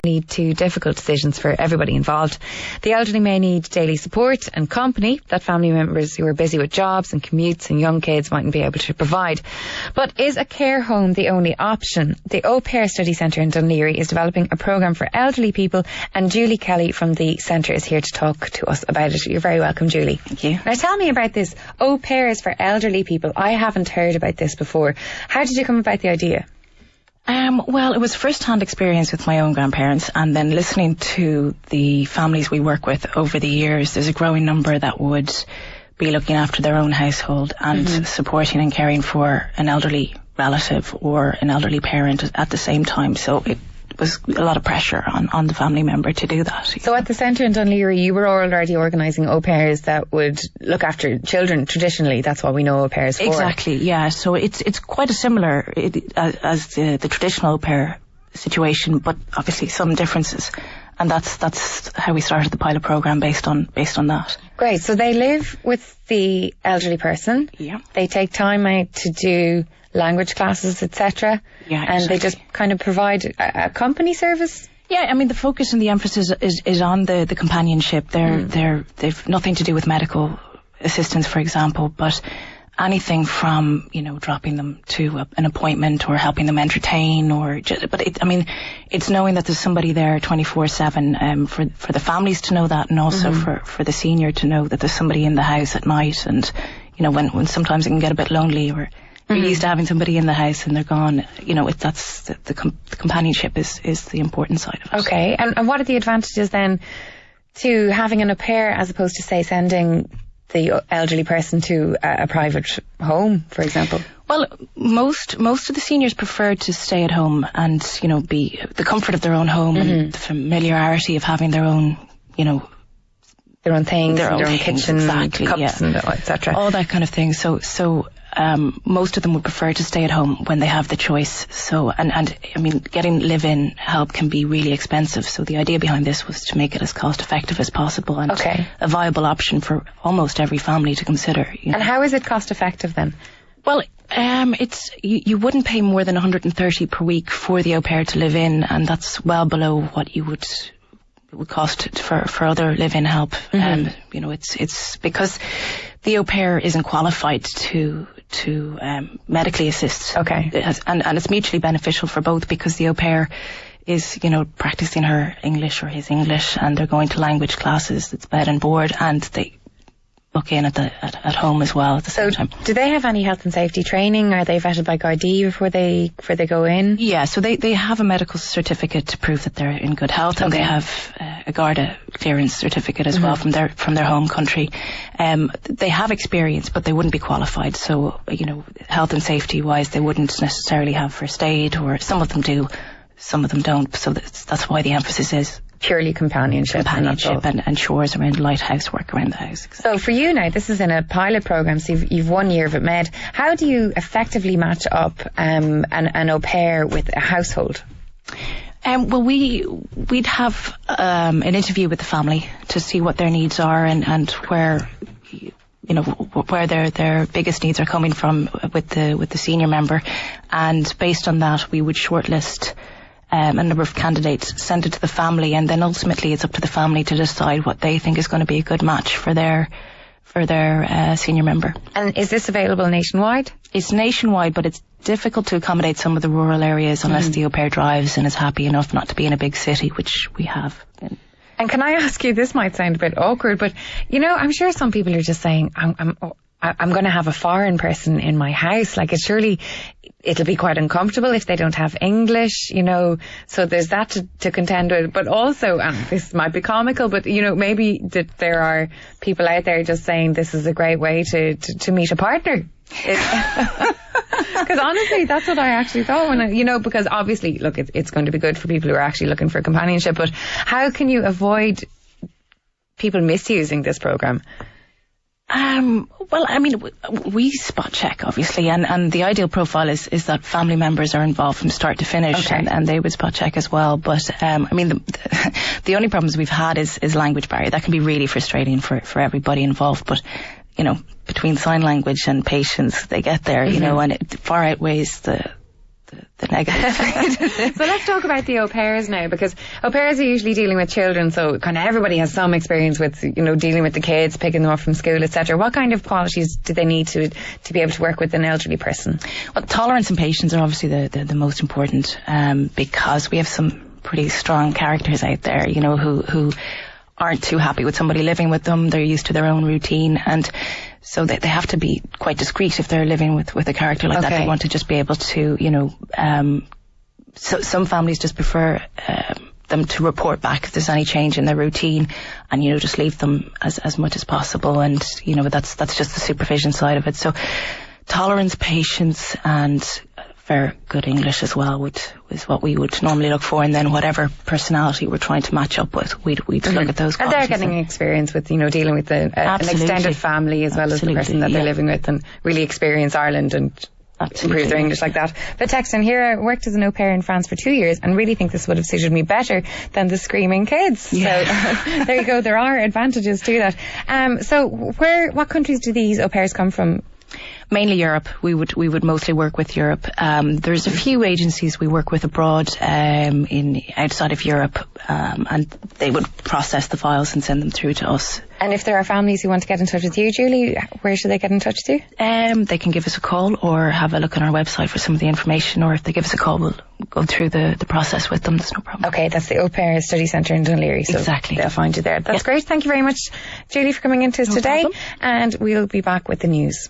lead to difficult decisions for everybody involved. The elderly may need daily support and company that family members who are busy with jobs and commutes and young kids mightn't be able to provide. But is a care home the only option? The Aupair Study Centre in Dún Laoghaire is developing a programme for elderly people, and Julie Kelly from the centre is here to talk to us about it. You're very welcome, Julie. Thank you. Now tell me about this Aupairs for elderly people. I haven't heard about this before. How did you come about the idea? Well, it was first-hand experience with my own grandparents, and then listening to the families we work with over the years. There's a growing number that would be looking after their own household and supporting and caring for an elderly relative or an elderly parent at the same time. So it was a lot of pressure on the family member to do that. So at the centre in Dún Laoghaire, you were already organising au pairs that would look after children. Traditionally, that's what we know au pairs for. Exactly, yeah. So it's quite a similar as the traditional au pair situation, but obviously some differences. And that's how we started the pilot programme, based on that. Great. So they live with the elderly person. Yeah. They take time out to do language classes, etc. Yeah, and exactly. they just kind of provide a company service. Yeah, I mean the focus and the emphasis is on the companionship. They've nothing to do with medical assistance, for example, but anything from dropping them to an appointment or helping them entertain, it's knowing that there's somebody there 24/7 for the families to know that, and also for the senior to know that there's somebody in the house at night, and when sometimes it can get a bit lonely, or you're used to having somebody in the house and they're gone. That's the companionship is the important side of it. Okay, and what are the advantages then to having an au pair as opposed to, say, sending the elderly person to a private home, for example? Well, most of the seniors prefer to stay at home and be the comfort of their own home and the familiarity of having their own their own things, their own kitchen, exactly, cups, and etc. All that kind of thing. So most of them would prefer to stay at home when they have the choice. So, and I mean, getting live-in help can be really expensive. So the idea behind this was to make it as cost-effective as possible, and a viable option for almost every family to consider. And how is it cost-effective then? Well, it's you wouldn't pay more than 130 per week for the au pair to live in, and that's well below what you would cost for other live-in help. It's because the au pair isn't qualified to medically assist. Okay. And it's mutually beneficial for both, because the au pair is practicing her English or his English, and they're going to language classes. It's bed and board, and they book in at home as well at the same time. Do they have any health and safety training? Are they vetted by Gardaí before they go in? Yeah, so they have a medical certificate to prove that they're in good health, and they have a Garda clearance certificate as well from their home country. They have experience, but they wouldn't be qualified. So health and safety wise, they wouldn't necessarily have first aid, or some of them do, some of them don't. So that's why the emphasis is purely companionship and chores around light housework around the house. Exactly. So for you now, this is in a pilot programme, so you've 1 year of it med. How do you effectively match up an au pair with a household? Well, we'd have an interview with the family to see what their needs are and where where their biggest needs are coming from with the senior member, and based on that we would shortlist a number of candidates, send it to the family, and then ultimately it's up to the family to decide what they think is going to be a good match for their senior member. And is this available nationwide? It's nationwide, but it's difficult to accommodate some of the rural areas unless the au pair drives and is happy enough not to be in a big city, which we have been. And can I ask you, this might sound a bit awkward, but I'm sure some people are just saying, I'm going to have a foreign person in my house. Like, it'll be quite uncomfortable if they don't have English, so there's that to contend with. But also, and this might be comical, but maybe that there are people out there just saying this is a great way to meet a partner. Because honestly, that's what I actually thought when because obviously, look, it's going to be good for people who are actually looking for companionship, but how can you avoid people misusing this programme? Well, I mean, we spot check, obviously, and the ideal profile is that family members are involved from start to finish, and they would spot check as well. But, I mean, the only problems we've had is language barrier. That can be really frustrating for everybody involved. But, between sign language and patience, they get there, and it far outweighs the the negative. So let's talk about the au pairs now, because au pairs are usually dealing with children, so kind of everybody has some experience with, dealing with the kids, picking them up from school, etc. What kind of qualities do they need to be able to work with an elderly person? Well, tolerance and patience are obviously the most important, because we have some pretty strong characters out there, who aren't too happy with somebody living with them. They're used to their own routine, and so they have to be quite discreet if they're living with a character like that. They want to just be able to, so some families just prefer them to report back if there's any change in their routine, and just leave them as much as possible. And that's just the supervision side of it. So tolerance, patience, and very good English as well is what we would normally look for, and then whatever personality we're trying to match up with, we'd look at those qualities. And they're getting experience with, dealing with an extended family as well as the person that they're living with, and really experience Ireland and improve their English like that. But Texan, here I worked as an au pair in France for 2 years and really think this would have suited me better than the screaming kids. Yeah. So there you go, there are advantages to that. So what countries do these au pairs come from? Mainly Europe. We would mostly work with Europe. There's a few agencies we work with abroad, outside of Europe, and they would process the files and send them through to us. And if there are families who want to get in touch with you, Julie, where should they get in touch to? They can give us a call or have a look on our website for some of the information, or if they give us a call, we'll go through the process with them. There's no problem. Okay, that's the Au Pair Study Centre in Dún Laoghaire. So exactly. They'll find you there. That's great. Thank you very much, Julie, for coming into us today. Problem. And we'll be back with the news.